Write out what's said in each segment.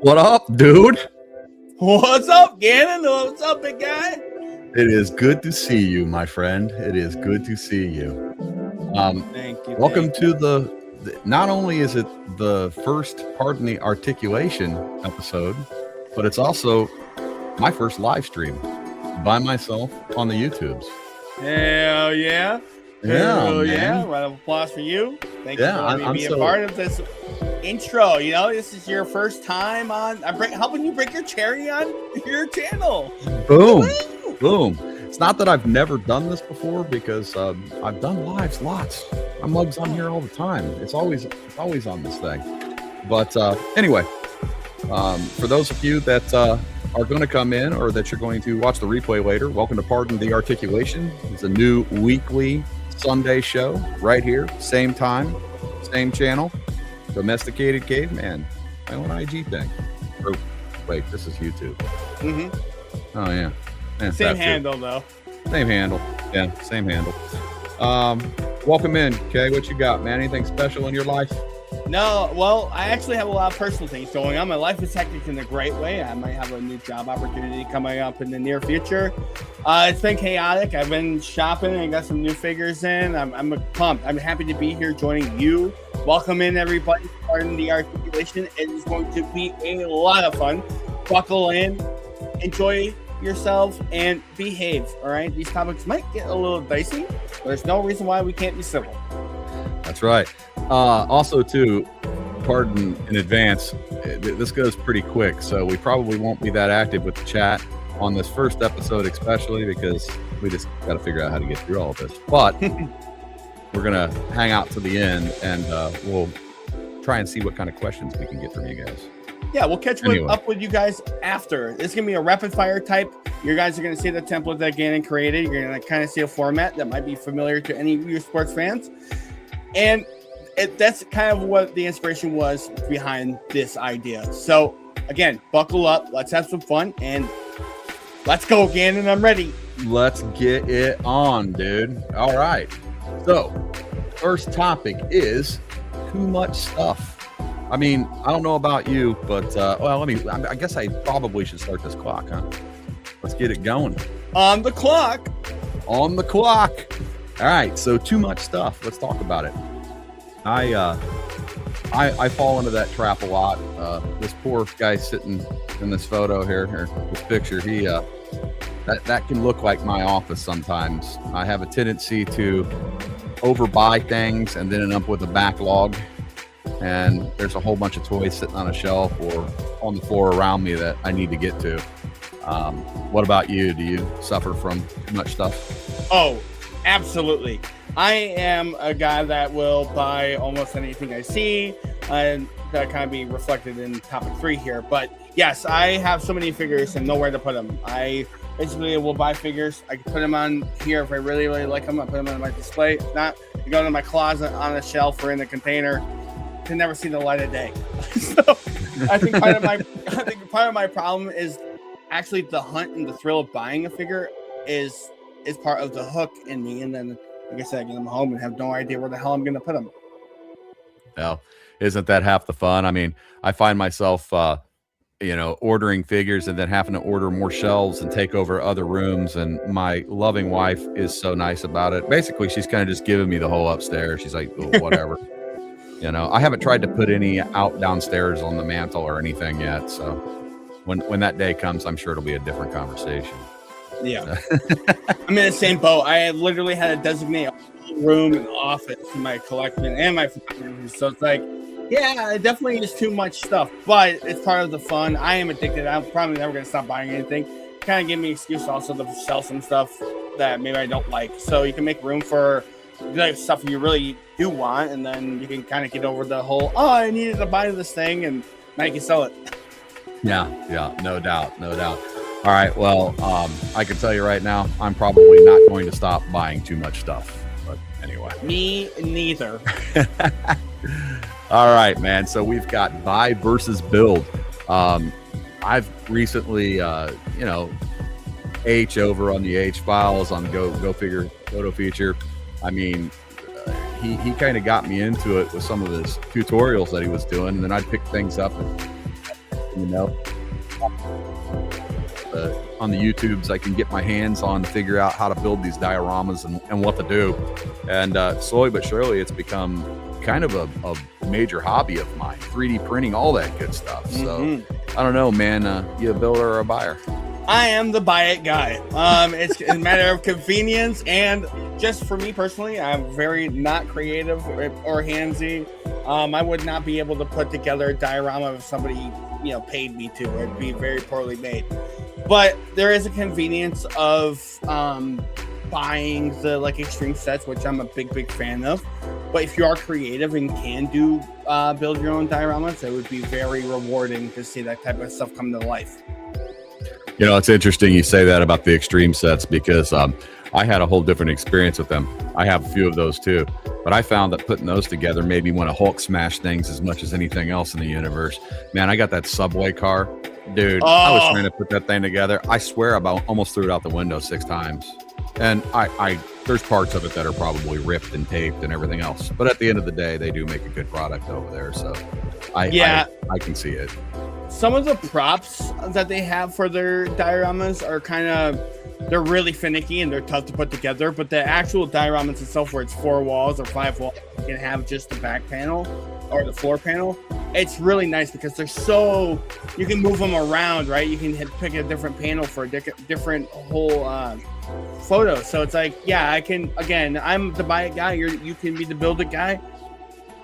What up, dude? What's up, Gannon? What's up, big guy? It is good to see you, my friend. It is good to see you. Thank you. Welcome to the. Not only is it the first Pardon the Articulation episode, but it's also my first live stream by myself on the YouTubes. Hell yeah. Yeah, yeah. Round of applause for you. Thank you for letting me be a so part of this intro. You know, this is your first time on. I'm helping you break your cherry on your channel. Boom. Woo! Boom. It's not that I've never done this before because I've done lives lots. My mug's on here all the time. It's always on this thing. But anyway, for those of you that are going to come in or that you're going to watch the replay later, welcome to Pardon the Articulation. It's a new weekly Sunday show right here, same time, same channel. Domesticated Caveman, my own IG thing. Oh, wait, this is YouTube. Mm-hmm. Oh yeah. Same handle though. Same handle. Yeah, same handle. Welcome in, Kay. What you got, man? Anything special in your life? No, well, I actually have a lot of personal things going on. My life is hectic in a great way. I might have a new job opportunity coming up in the near future. It's been chaotic. I've been shopping and got some new figures in. I'm pumped. I'm happy to be here joining you. Welcome in, everybody. Pardon the Articulation. It is going to be a lot of fun. Buckle in, enjoy yourself, and behave. All right, these topics might get a little dicey, but there's no reason why we can't be civil. That's right. Also, too, pardon in advance, this goes pretty quick, so we probably won't be that active with the chat on this first episode, especially because we just got to figure out how to get through all of this. But we're going to hang out to the end, and we'll try and see what kind of questions we can get from you guys. Yeah, we'll catch up with you guys after. It's going to be a rapid fire type. You guys are going to see the template that Gannon created. You're going to kind of see a format that might be familiar to any of you sports fans. And that's kind of what the inspiration was behind this idea. So, again, buckle up. Let's have some fun. And let's go, Gannon. I'm ready. Let's get it on, dude. All right. So, first topic is too much stuff. I mean, I don't know about you, but, I guess I probably should start this clock, huh? Let's get it going. On the clock. On the clock. All right, so too much stuff. Let's talk about it. I fall into that trap a lot. This poor guy sitting in this photo here, this picture, he that can look like my office sometimes. I have a tendency to overbuy things and then end up with a backlog. And there's a whole bunch of toys sitting on a shelf or on the floor around me that I need to get to. What about you? Do you suffer from too much stuff? Oh, absolutely. I am a guy that will buy almost anything I see, and that kind of be reflected in topic 3 here. But yes, I have so many figures and nowhere to put them. I basically will buy figures. I can put them on here if I really, really like them. I put them on my display. If not, I go to my closet on a shelf or in a container. Can never see the light of day. So I think part of my problem is actually the hunt and the thrill of buying a figure is part of the hook in me. And then, like I said, I get them home and have no idea where the hell I'm going to put them. Well, isn't that half the fun? I mean, I find myself, ordering figures and then having to order more shelves and take over other rooms. And my loving wife is so nice about it. Basically, she's kind of just giving me the whole upstairs. She's like, oh, whatever. I haven't tried to put any out downstairs on the mantle or anything yet. So when that day comes, I'm sure it'll be a different conversation. Yeah. I'm in the same boat. I literally had to designate a room and office in my collection and my photography. So it's like, yeah, it definitely is too much stuff, but it's part of the fun. I am addicted. I'm probably never going to stop buying anything. Kind of give me an excuse also to sell some stuff that maybe I don't like. So you can make room for the stuff you really do want, and then you can kind of get over the whole, oh, I needed to buy this thing, and now you can sell it. Yeah, no doubt. All right, well, I can tell you right now, I'm probably not going to stop buying too much stuff. But anyway. Me neither. All right, man. So we've got buy versus build. I've recently, H over on the H files on Go Figure Photo Feature. I mean, he kind of got me into it with some of his tutorials that he was doing, and then I'd pick things up and you know. On the YouTubes, I can get my hands on, figure out how to build these dioramas and what to do. And slowly but surely, it's become kind of a major hobby of mine, 3D printing, all that good stuff. So I don't know, man, you a builder or a buyer? I am the buy it guy. It's a matter of convenience, and just for me personally, I'm very not creative or handsy. I would not be able to put together a diorama if somebody, paid me to. It'd be very poorly made. But there is a convenience of buying the extreme sets, which I'm a big fan of. But if you are creative and can do build your own dioramas, it would be very rewarding to see that type of stuff come to life. It's interesting you say that about the extreme sets, because I had a whole different experience with them. I have a few of those too, but I found that putting those together made me want to Hulk smash things as much as anything else in the universe. Man, I got that subway car, dude. I was trying to put that thing together. I swear I almost threw it out the window 6 times. And I there's parts of it that are probably ripped and taped and everything else, but at the end of the day, they do make a good product over there. So I can see it. Some of the props that they have for their dioramas are they're really finicky and they're tough to put together, but the actual dioramas itself, where it's 4 walls or 5 walls, you can have just the back panel or the floor panel. It's really nice because they're you can move them around, right? You can pick a different panel for a different whole photo. So it's I'm the buy it guy. You can be the build it guy,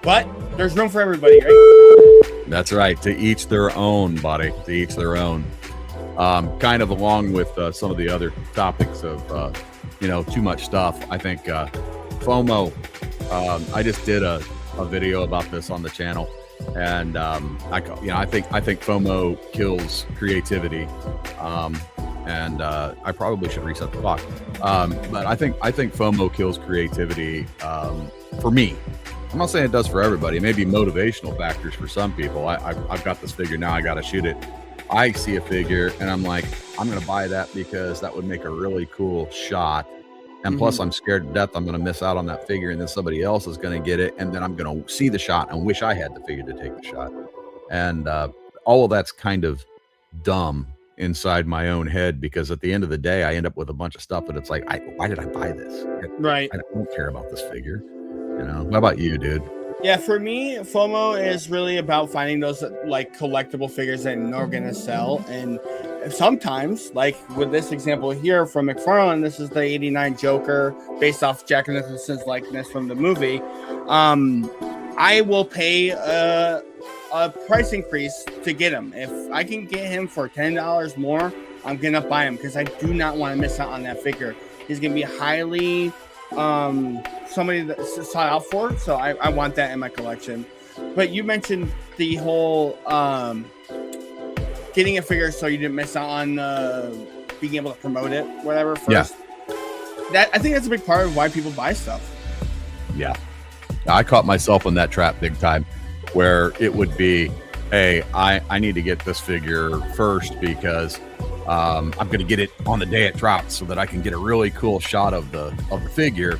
but there's room for everybody, right? That's right. To each their own, buddy. To each their own. Kind of along with some of the other topics of, too much stuff. I think FOMO. I just did a video about this on the channel, and I think FOMO kills creativity. And I probably should reset the clock. But I think FOMO kills creativity for me. I'm not saying it does for everybody. It may be motivational factors for some people. I've got this figure now. I got to shoot it. I see a figure and I'm like, I'm going to buy that because that would make a really cool shot. And plus, I'm scared to death I'm going to miss out on that figure, and then somebody else is going to get it, and then I'm going to see the shot and wish I had the figure to take the shot. And all of that's kind of dumb inside my own head, because at the end of the day, I end up with a bunch of stuff that it's like, why did I buy this? Right. I don't care about this figure. What about you, dude? Yeah, for me, FOMO is really about finding those collectible figures that are going to sell. And sometimes, like with this example here from McFarlane, this is the 89 Joker based off Jack Nicholson's likeness from the movie. I will pay a price increase to get him. If I can get him for $10 more, I'm going to buy him, because I do not want to miss out on that figure. He's going to be highly somebody that's sought out for, so I want that in my collection. But you mentioned the whole getting a figure so you didn't miss out on being able to promote it, whatever, first. Yeah. I think that's a big part of why people buy stuff. Yeah. I caught myself in that trap big time, where it would be, hey, I need to get this figure first because I'm going to get it on the day it drops so that I can get a really cool shot of the figure.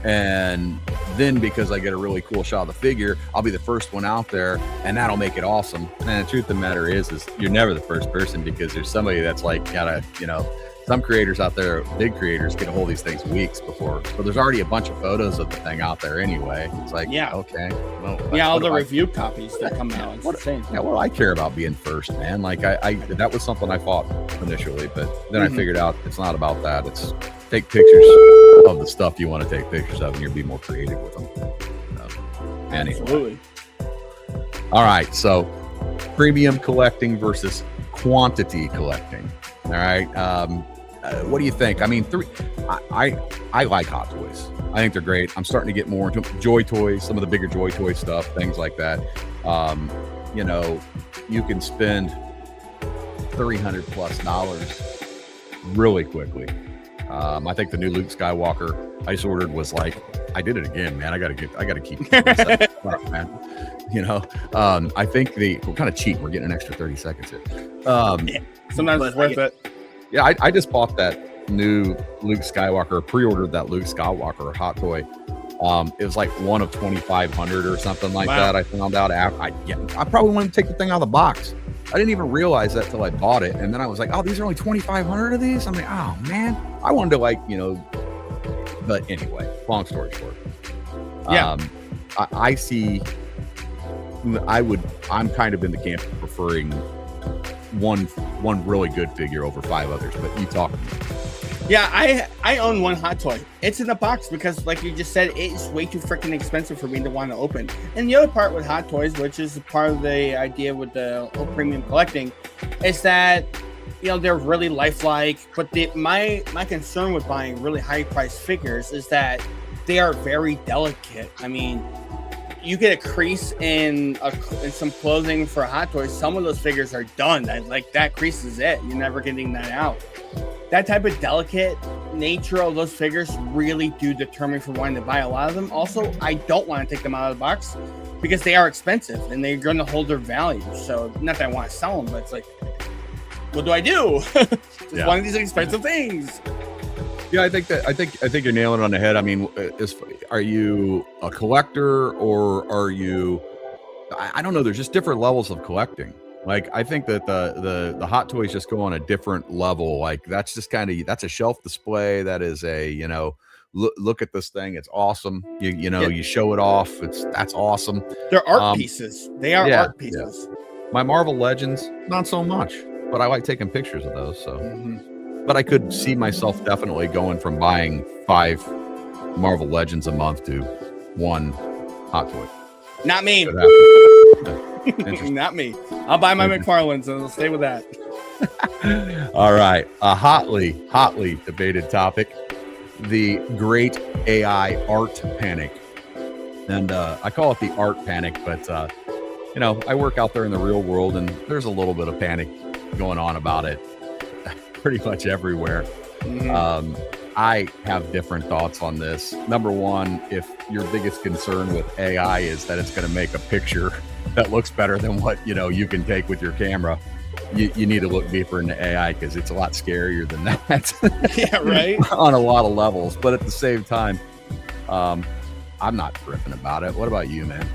And then because I get a really cool shot of the figure, I'll be the first one out there, and that'll make it awesome. And the truth of the matter is you're never the first person, because there's somebody that's some creators out there, big creators, get a hold of these things weeks before. So there's already a bunch of photos of the thing out there anyway. It's like, okay. Well, all the review copies that come out. It's insane. Yeah, well, I care about being first, man. Like I that was something I fought initially, but then I figured out it's not about that. It's take pictures of the stuff you want to take pictures of, and you'll be more creative with them. Anyway. Absolutely. All right, so premium collecting versus quantity collecting. All right. What do you think? I mean, I like Hot Toys. I think they're great. I'm starting to get more into Joy Toys, some of the bigger Joy Toy stuff, things like that. You can spend $300+ really quickly. I think the new Luke Skywalker I just ordered was like, I did it again, man. I gotta keep up, man. I think we're kind of cheap. We're getting an extra 30 seconds here. Sometimes it's worth it. Yeah, I just bought that new Luke Skywalker, pre-ordered that Luke Skywalker Hot Toy. It was like one of 2,500 or something like that. I found out after I probably want to take the thing out of the box. I didn't even realize that till I bought it. And then I was like, oh, these are only 2,500 of these. I'm like, oh man, I wanted to like, but anyway, long story short. Yeah. I see, I'm kind of in the camp of preferring one really good figure over 5 others, but you talk. Yeah, I own one hot toy. It's in a box because, like you just said, it's way too freaking expensive for me to want to open. And the other part with hot toys, which is part of the idea with the whole premium collecting, is that they're really lifelike. But my concern with buying really high priced figures is that they are very delicate. I mean, you get a crease in some clothing for a hot toy. Some of those figures are done. That crease is it. You're never getting that out. That type of delicate nature of those figures really do determine for wanting to buy a lot of them. Also, I don't want to take them out of the box because they are expensive and they're going to hold their value. So not that I want to sell them, but it's like, what do I do? It's one of these expensive things. Yeah, I think you're nailing it on the head. I mean, are you a collector or are you? I don't know. There's just different levels of collecting. Like, I think that the hot toys just go on a different level. Like, that's just that's a shelf display. That is a, look at this thing. It's awesome. You show it off. That's awesome. They're art pieces. They are art pieces. Yeah. My Marvel Legends, not so much, but I like taking pictures of those. So, but I could see myself definitely going from buying 5 Marvel Legends a month to 1 hot toy. Not me. Not me. I'll buy my McFarlane's and I'll stay with that. All right. A hotly debated topic, the great AI art panic. And I call it the art panic, but I work out there in the real world and there's a little bit of panic going on about it pretty much everywhere. I have different thoughts on this. Number one, if your biggest concern with AI is that it's going to make a picture that looks better than what you can take with your camera, you need to look deeper into AI because it's a lot scarier than that. Yeah, right. On a lot of levels, but at the same time, I'm not tripping about it. What about you, man?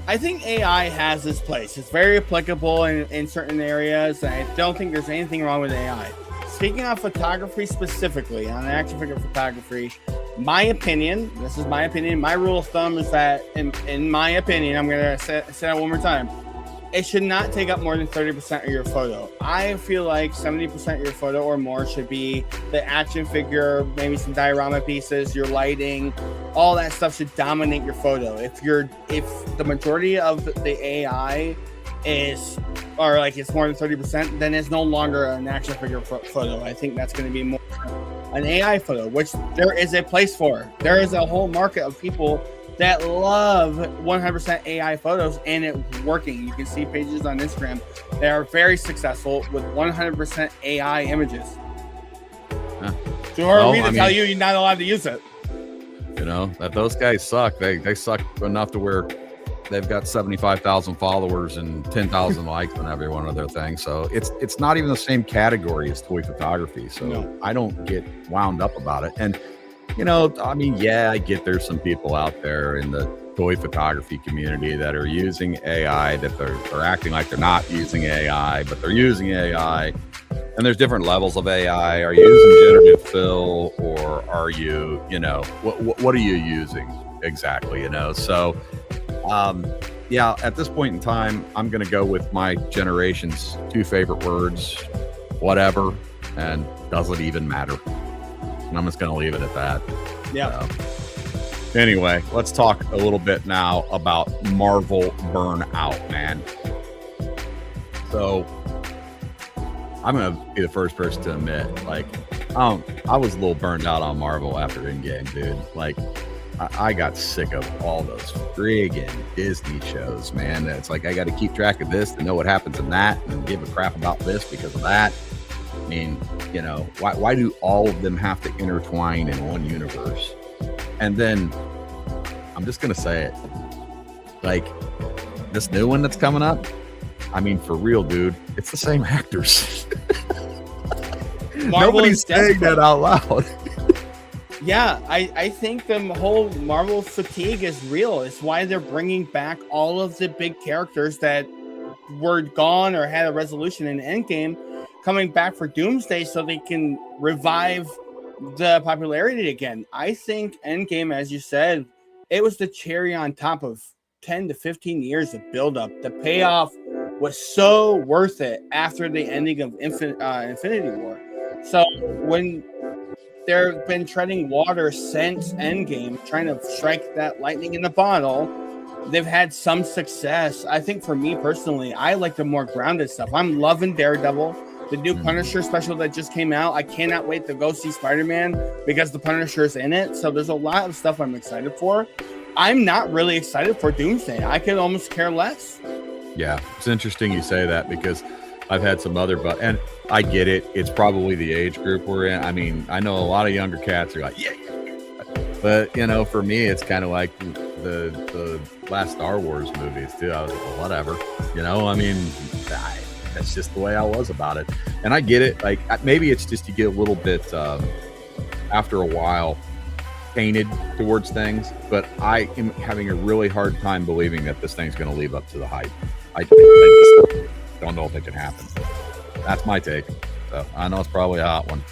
I think AI has its place. It's very applicable in certain areas. I don't think there's anything wrong with AI. Speaking of photography specifically, on action figure photography, my opinion, this is my opinion, my rule of thumb is that, in my opinion, I'm going to say it one more time, it should not take up more than 30% of your photo. I feel like 70% of your photo or more should be the action figure, maybe some diorama pieces, your lighting, all that stuff should dominate your photo. If the majority of the AI it's more than 30%, then it's no longer an action figure photo. I think that's going to be more an AI photo, which there is a place for. There is a whole market of people that love 100% AI photos, and it's working. You can see pages on Instagram that are very successful with 100% AI images. So who are we to tell you you're not allowed to use it? That those guys suck. They suck enough to where they've got 75,000 followers and 10,000 likes on every one of their things. So it's not even the same category as toy photography. So no. I don't get wound up about it. And, I get there's some people out there in the toy photography community that are using AI, that they're acting like they're not using AI, but they're using AI. And there's different levels of AI. Are you using generative fill, or are you, what are you using exactly? So, at this point in time, I'm going to go with my generation's 2 favorite words, whatever, and doesn't even matter. And I'm just going to leave it at that. Yeah. Anyway, let's talk a little bit now about Marvel burnout, man. So I'm going to be the first person to admit, I was a little burned out on Marvel after Endgame, dude. I got sick of all those friggin' Disney shows, man. It's like I got to keep track of this to know what happens in that and give a crap about this because of that. I mean, why do all of them have to intertwine in one universe? And then I'm just going to say it. This new one that's coming up, I mean, for real, dude, it's the same actors. Nobody's saying that out loud. Yeah, I think the whole Marvel fatigue is real. It's why they're bringing back all of the big characters that were gone or had a resolution in Endgame, coming back for Doomsday so they can revive the popularity again. I think Endgame, as you said, it was the cherry on top of 10 to 15 years of buildup. The payoff was so worth it after the ending of Infinity War. So when they've been treading water since Endgame, trying to strike that lightning in the bottle, they've had some success. I think for me personally, I like the more grounded stuff. I'm loving Daredevil. The new Punisher special that just came out, I cannot wait to go see Spider-Man because the Punisher's in it. So there's a lot of stuff I'm excited for. I'm not really excited for Doomsday. I could almost care less. Yeah, it's interesting you say that because I've had some other, and I get it. It's probably the age group we're in. I mean, I know a lot of younger cats are like, yeah. But, you know, for me, it's kind of like the last Star Wars movies, too. I was like, well, whatever. You know, I mean, that's just the way I was about it. And I get it. Like, maybe it's just you get a little bit, after a while, tainted towards things. But I am having a really hard time believing that this thing's going to live up to the hype. I just don't know if it can happen. That's my take. So I know it's probably a hot one.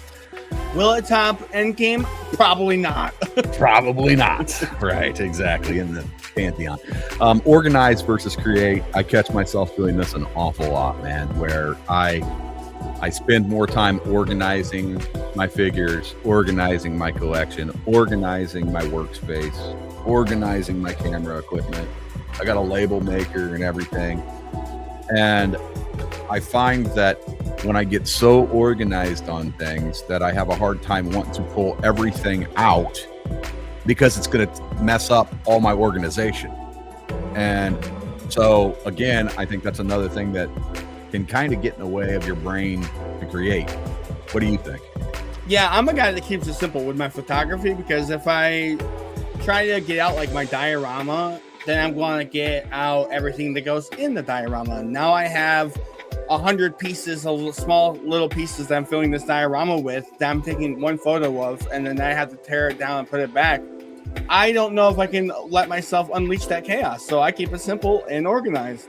Will it top Endgame? Probably not. Probably not. Right, exactly. In the pantheon. Organize versus create. I catch myself doing this an awful lot, man, where I spend more time organizing my figures, organizing my collection, organizing my workspace, organizing my camera equipment. I got a label maker and everything. And I find that when I get so organized on things that I have a hard time wanting to pull everything out because it's going to mess up all my organization. And so, again, I think that's another thing that can kind of get in the way of your brain to create. What do you think? Yeah, I'm a guy that keeps it simple with my photography because if I try to get out like my diorama, then I'm going to get out everything that goes in the diorama. Now I have 100 pieces of small little pieces that I'm filling this diorama with that I'm taking one photo of, and then I have to tear it down and put it back. I don't know if I can let myself unleash that chaos, so I keep it simple and organized.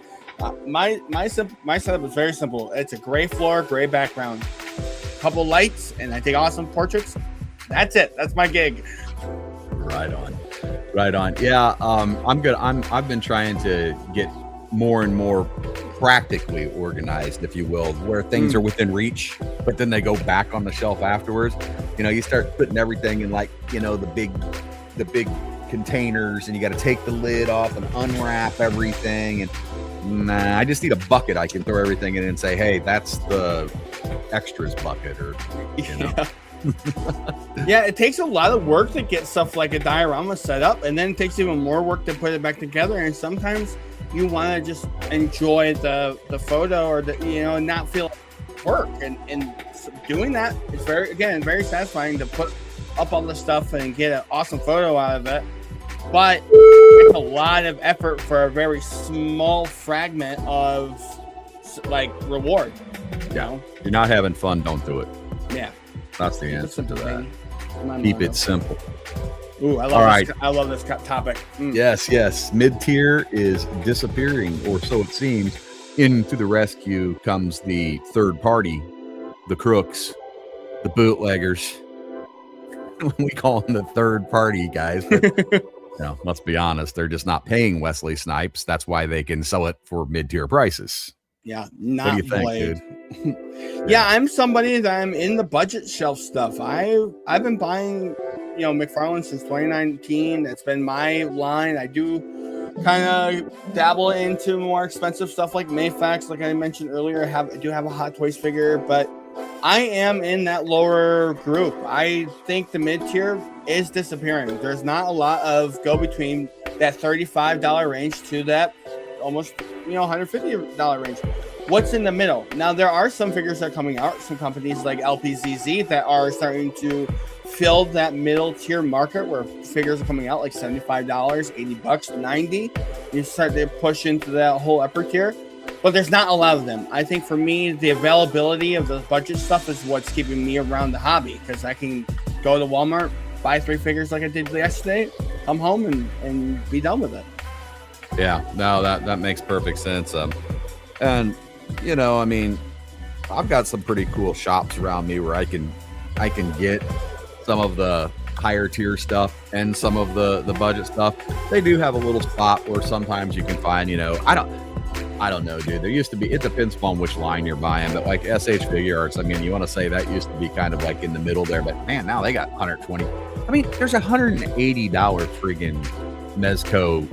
My setup is very simple. It's a gray floor, gray background, couple lights, and I take awesome portraits. That's it. That's my gig. Right on. Yeah, I'm good. I've been trying to get more and more practically organized, if you will, where things are within reach, but then they go back on the shelf afterwards. You know, you start putting everything in, like, you know, the big containers, and you got to take the lid off and unwrap everything. And I just need a bucket I can throw everything in and say, hey, that's the extras bucket, or you know. Yeah, it takes a lot of work to get stuff like a diorama set up, and then it takes even more work to put it back together. And sometimes you want to just enjoy the photo, or not feel work. And doing that, it's very satisfying to put up all the stuff and get an awesome photo out of it. But it's a lot of effort for a very small fragment of like reward. You know? You're not having fun, don't do it. Yeah. That's the answer to that. Keep it simple. Ooh, I love this topic. Yes. Mid-tier is disappearing, or so it seems. Into the rescue comes the third party, the crooks, the bootleggers. We call them the third party guys. But, let's be honest. They're just not paying Wesley Snipes. That's why they can sell it for mid-tier prices. Yeah, what do you think, dude? Yeah, I'm somebody that I'm in the budget shelf stuff. I've been buying, McFarlane since 2019. It's been my line. I do kind of dabble into more expensive stuff like Mayfax, like I mentioned earlier. I do have a Hot Toys figure, but I am in that lower group. I think the mid-tier is disappearing. There's not a lot of go between that $35 range to that almost $150 range. What's in the middle? Now, there are some figures that are coming out, some companies like LPZZ that are starting to fill that middle tier market where figures are coming out like $75, $80, $90. You start to push into that whole upper tier, but there's not a lot of them. I think for me, the availability of the budget stuff is what's keeping me around the hobby, because I can go to Walmart, buy 3 figures like I did yesterday, come home and be done with it. Yeah, no, that makes perfect sense. And, you know, I mean, I've got some pretty cool shops around me where I can get some of the higher tier stuff and some of the budget stuff. They do have a little spot where sometimes you can find, you know, I don't know, dude. There used to be, it depends upon which line you're buying, but like SH Figure Arts, I mean, you want to say that used to be kind of like in the middle there, but man, now they got 120. I mean, there's $180 friggin' Mezco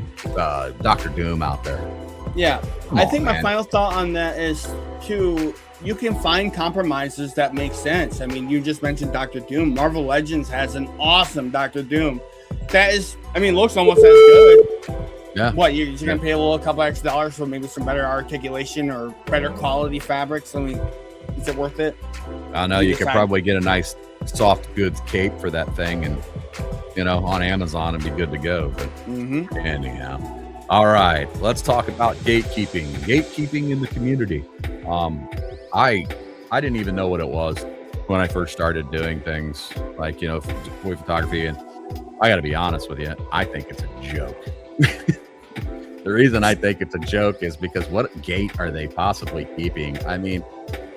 Dr. Doom out there. Yeah. I think my final thought on that is you can find compromises that make sense. I mean, you just mentioned Dr. Doom. Marvel Legends has an awesome Dr. Doom that is, I mean, looks almost as good. Yeah. What, you're going to pay a couple extra dollars for maybe some better articulation or better quality fabrics? I mean, is it worth it? I know you could probably get a nice soft goods cape for that thing and, you know, on Amazon and be good to go. But anyhow, all right, let's talk about gatekeeping in the community. I didn't even know what it was when I first started doing things like, you know, toy photography. And I got to be honest with you, I think it's a joke. The reason I think it's a joke is because what gate are they possibly keeping? I mean,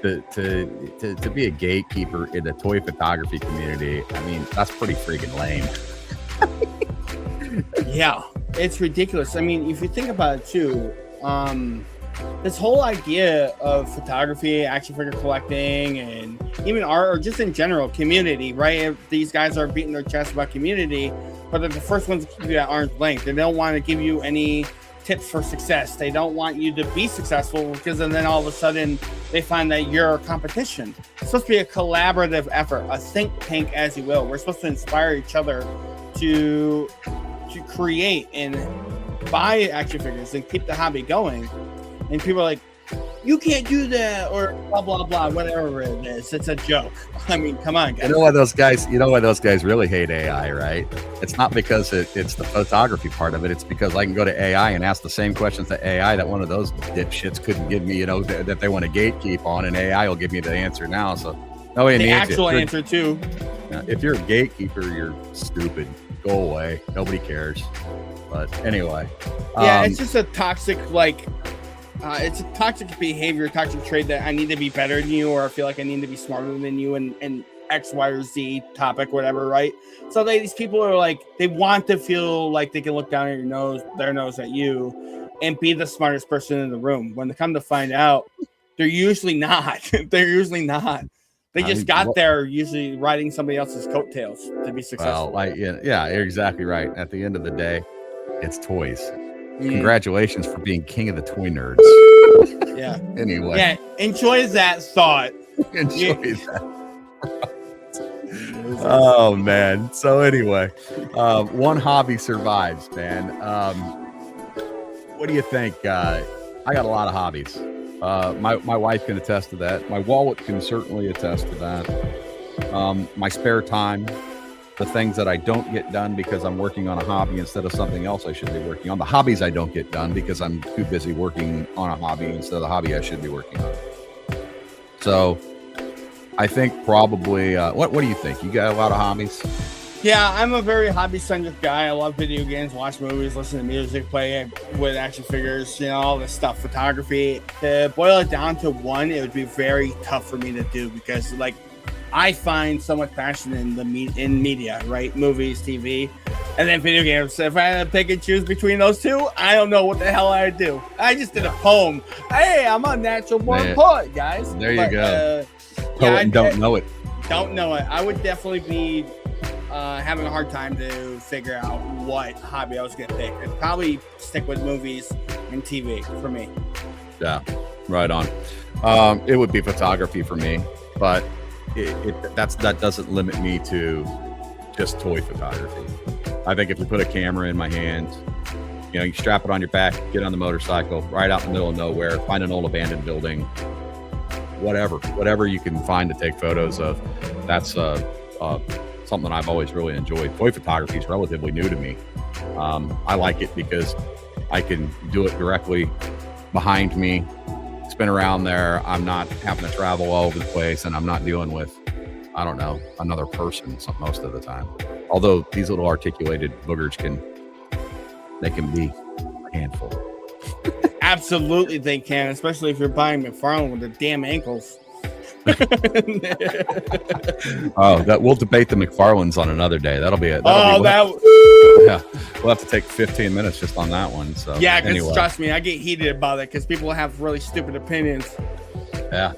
to be a gatekeeper in the toy photography community, I mean, that's pretty freaking lame. Yeah, it's ridiculous. I mean, if you think about it too, this whole idea of photography, action figure collecting, and even art, or just in general, community, right? If these guys are beating their chest about community, but they're the first ones to keep you at arm's length. They don't want to give you any tips for success. They don't want you to be successful because then all of a sudden they find that you're a competition. It's supposed to be a collaborative effort, a think tank, as you will. We're supposed to inspire each other to create and buy action figures and keep the hobby going. And people are like, you can't do that, or blah blah blah, whatever it is. It's a joke. I mean, come on, guys. You know why those guys really hate AI, right? It's not because it's the photography part of it. It's because I can go to AI and ask the same questions to AI that one of those dipshits couldn't give me, you know, that they want to gatekeep on, and AI will give me the answer now. So nobody needs the actual answer too. If you're a gatekeeper, you're stupid. Go away. Nobody cares. But anyway, yeah, it's just a toxic it's a toxic behavior, toxic trait that I need to be better than you, or I feel like I need to be smarter than you in X, Y, or Z topic, whatever, right? So these people are like, they want to feel like they can look down at their nose at you and be the smartest person in the room. When they come to find out, they're usually not. They're usually not. They just got there usually riding somebody else's coattails to be successful. Well, yeah, you're exactly right. At the end of the day, it's toys. Congratulations for being king of the toy nerds. Yeah. Anyway. Yeah. Enjoy that thought. Enjoy that. Oh man. So anyway, one hobby survives, man. What do you think? I got a lot of hobbies. My wife can attest to that. My wallet can certainly attest to that. My spare time, the things that I don't get done because I'm working on a hobby instead of something else I should be working on. The hobbies I don't get done because I'm too busy working on a hobby instead of the hobby I should be working on. So I think probably, what do you think? You got a lot of hobbies? Yeah, I'm a very hobby-centric guy. I love video games, watch movies, listen to music, play with action figures, you know, all this stuff, photography. To boil it down to one, it would be very tough for me to do because, like, I find so much passion in media, right? Movies, TV, and then video games. If I had to pick and choose between those two, I don't know what the hell I'd do. I just did a poem. Hey, I'm a natural born poet, guys. There you go. Poet and don't know it. Don't know it. I would definitely be having a hard time to figure out what hobby I was going to pick. I'd probably stick with movies and TV for me. Yeah, right on. It would be photography for me, but that doesn't limit me to just toy photography. I think if you put a camera in my hand, you know, you strap it on your back, get on the motorcycle, ride out in the middle of nowhere, find an old abandoned building, whatever you can find to take photos of. That's something I've always really enjoyed. Toy photography is relatively new to me. I like it because I can do it directly behind me, spin around there. I'm not having to travel all over the place, and I'm not dealing with, I don't know, another person most of the time. Although these little articulated boogers can be a handful. Absolutely, they can, especially if you're buying McFarlane with the damn ankles. Oh, that we'll debate the McFarlanes on another day. That'll be it. Yeah, we'll have to take 15 minutes just on that one. So yeah, because anyway. trust me, I get heated about it because people have really stupid opinions. Yeah.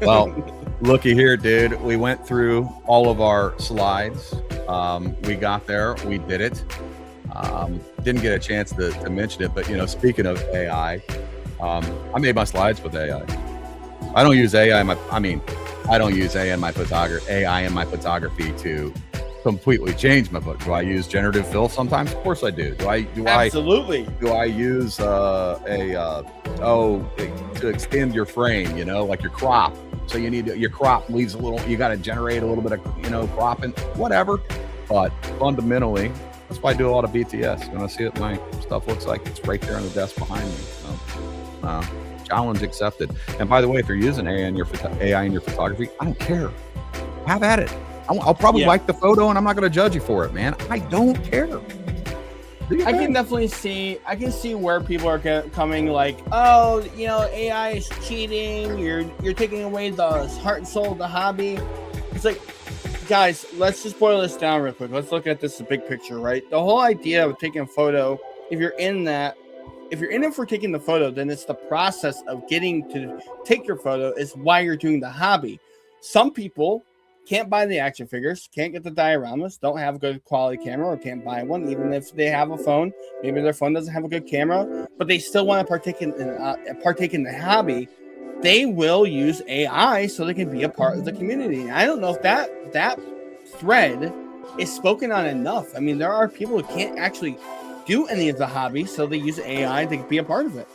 Well, looky here, dude. We went through all of our slides. We got there. We did it. Didn't get a chance to mention it, but speaking of AI, I made my slides with AI. I don't use AI I don't use AI in my photography to completely change my book. Do I use generative fill sometimes? Of course I do. Absolutely. Do I use to extend your frame, like your crop? So your crop leaves a little, you got to generate a little bit of cropping, whatever. But fundamentally, that's why I do a lot of BTS. When I see what my stuff looks like, it's right there on the desk behind me. So, challenge accepted. And by the way, if you're using AI in your photography, I don't care. Have at it. I'll probably like the photo, and I'm not going to judge you for it, man. I don't care. I can definitely see. I can see where people are coming like, oh, AI is cheating. You're taking away the heart and soul of the hobby. It's like, guys, let's just boil this down real quick. Let's look at this big picture, right? The whole idea of taking a photo, if you're in it for taking the photo, then it's the process of getting to take your photo is why you're doing the hobby. Some people can't buy the action figures, can't get the dioramas, don't have a good quality camera, or can't buy one, even if they have a phone. Maybe their phone doesn't have a good camera, but they still want to partake in the hobby. They will use AI so they can be a part of the community. And I don't know if that thread is spoken on enough. I mean, there are people who can't actually do any of the hobby, so they use AI to be a part of it.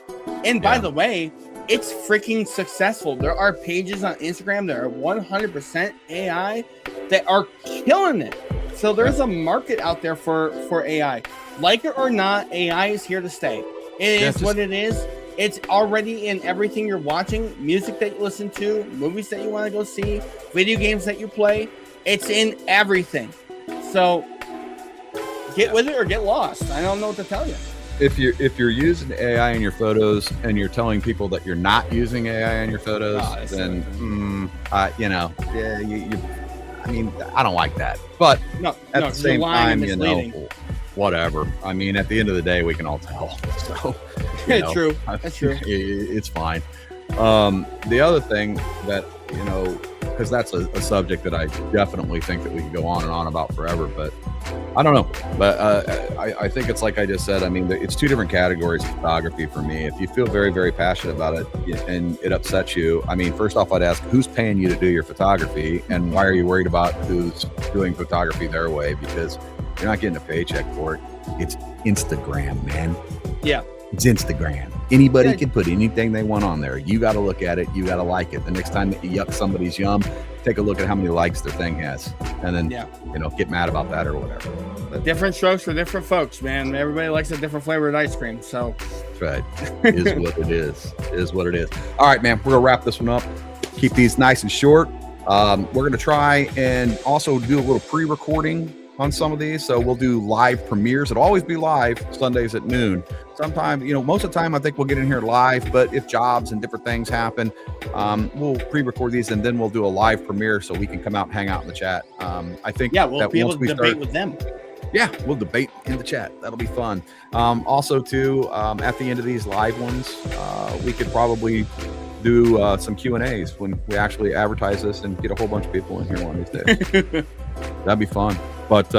And by the way, it's freaking successful. There are pages on Instagram that are 100% AI that are killing it. So there's a market out there for AI. Like it or not, AI is here to stay. It is what it is. It's already in everything you're watching, music that you listen to, movies that you want to go see, video games that you play. It's in everything. So get with it or get lost. I don't know what to tell you. If you're using AI in your photos and you're telling people that you're not using AI in your photos, then I don't like that. But at the same time, whatever. I mean, at the end of the day, we can all tell. So true. That's true. It's fine. The other thing that because that's a subject that I definitely think that we could go on and on about forever, but I don't know. But I think it's like I just said. I mean, it's two different categories of photography for me. If you feel very, very passionate about it and it upsets you, I mean, first off, I'd ask who's paying you to do your photography, and why are you worried about who's doing photography their way? Because you're not getting a paycheck for it. It's Instagram, man. Yeah. It's Instagram. Anybody can put anything they want on there. You got to look at it. You got to like it. The next time that you yuck somebody's yum, take a look at how many likes their thing has, and then get mad about that or whatever. But different strokes for different folks, man. Everybody likes a different flavored ice cream. So that's right. Is what it is. Is what it is. All right, man. We're gonna wrap this one up. Keep these nice and short. We're gonna try and also do a little pre-recording on some of these. So we'll do live premieres. It'll always be live Sundays at noon. Sometimes, most of the time I think we'll get in here live, but if jobs and different things happen, we'll pre-record these and then we'll do a live premiere so we can come out and hang out in the chat. I think we'll be able to debate with them. Yeah, we'll debate in the chat. That'll be fun. Also too, at the end of these live ones, we could probably do some Q&As when we actually advertise this and get a whole bunch of people in here one of these days. That'd be fun. But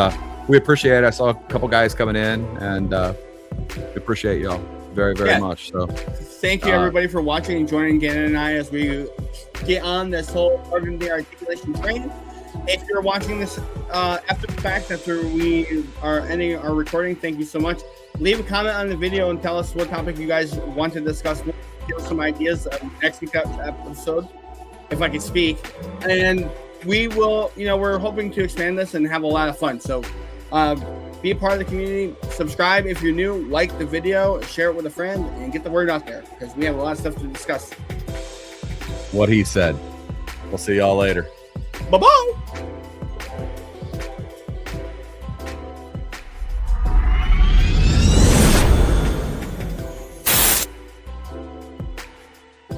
we appreciate it. I saw a couple guys coming in, and we appreciate y'all very, very much. So thank you everybody for watching and joining Gannon and I as we get on this whole the articulation train. If you're watching this after the fact, after we are ending our recording, thank you so much. Leave a comment on the video and tell us what topic you guys want to discuss. Give us some ideas of next week's episode, if I can speak. And we will, we're hoping to expand this and have a lot of fun. So be a part of the community. Subscribe if you're new. Like the video. Share it with a friend. And get the word out there because we have a lot of stuff to discuss. What he said. We'll see y'all later. Bye-bye.